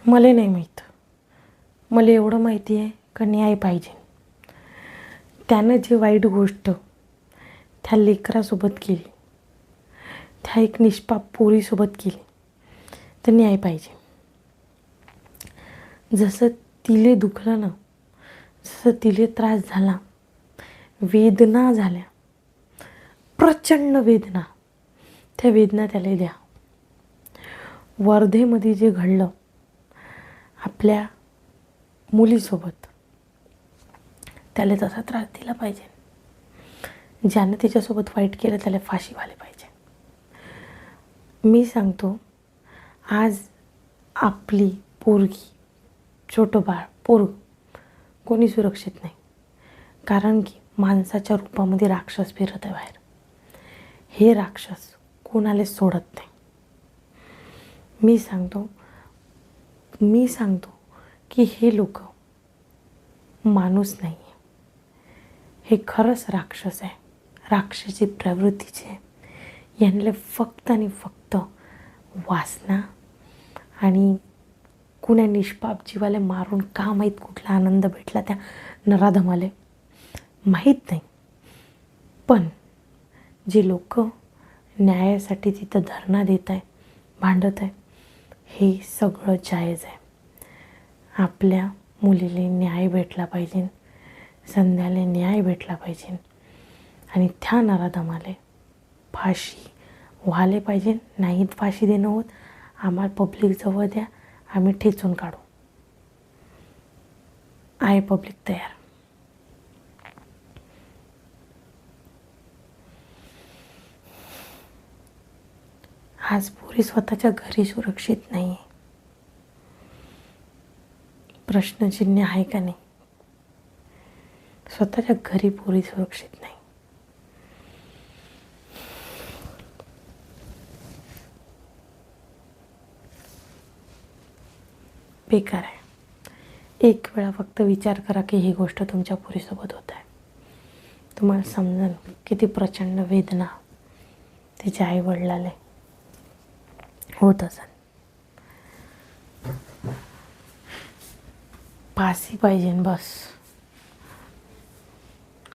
मला नाही माहीत. मला एवढं माहिती आहे का न्याय पाहिजे. त्यानं जी वाईट गोष्ट त्या लेकरासोबत केली, त्या एक निष्पाप पोरीसोबत केली, तर न्याय पाहिजे. जसं तिले दुखलं ना, जसं तिले त्रास झाला, वेदना झाल्या, प्रचंड वेदना, त्या वेदना त्याला द्या. वर्धेमध्ये जे घडलं आपल्या मुलीसोबत, त्याला तसा त्रास दिला पाहिजे. ज्यानं तिच्यासोबत वाईट केलं त्याला फाशी व्हायला पाहिजे. मी सांगतो, आज आपली पोरगी, छोटं बाळ, पोरग कोणी सुरक्षित नाही. कारण की माणसाच्या रूपामध्ये राक्षस फिरत आहे बाहेर. हे राक्षस कोणाला सोडत नाही. मी सांगतो की हे लोक माणूस नाही आहे. हे खरंच राक्षस आहे, राक्षसी प्रवृत्तीचे आहे. यांना फक्त आणि फक्त वासना आणि कुण्या निष्पाप जीवाला मारून का माहीत कुठला आनंद भेटला त्या नराधमाले माहीत नाही. पण जे लोक न्यायासाठी तिथं धरणा देत आहे, भांडत आहे, हे सगळं जायज आहे. आपल्या मुलीला न्याय भेटला पाहिजे, संध्याला न्याय भेटला पाहिजे आणि त्या नराधमाला फाशी व्हायला पाहिजे. नाहीत फाशी देणं होत, आम्हाला पब्लिक जवळ द्या, आम्ही ठेचून काढू. आहे पब्लिक तयार. आज पोरी स्वतःच्या घरी सुरक्षित नाही आहे. प्रश्नचिन्ह आहे का नाही? स्वतःच्या घरी पोरी सुरक्षित नाही. बेकार आहे. एक वेळा फक्त विचार करा की ही गोष्ट तुमच्या पोरीसोबत होत आहे. तुम्हाला समजेल किती प्रचंड वेदना तिच्या आईवडिलाला होत असेल. फाशी पाहिजे बस.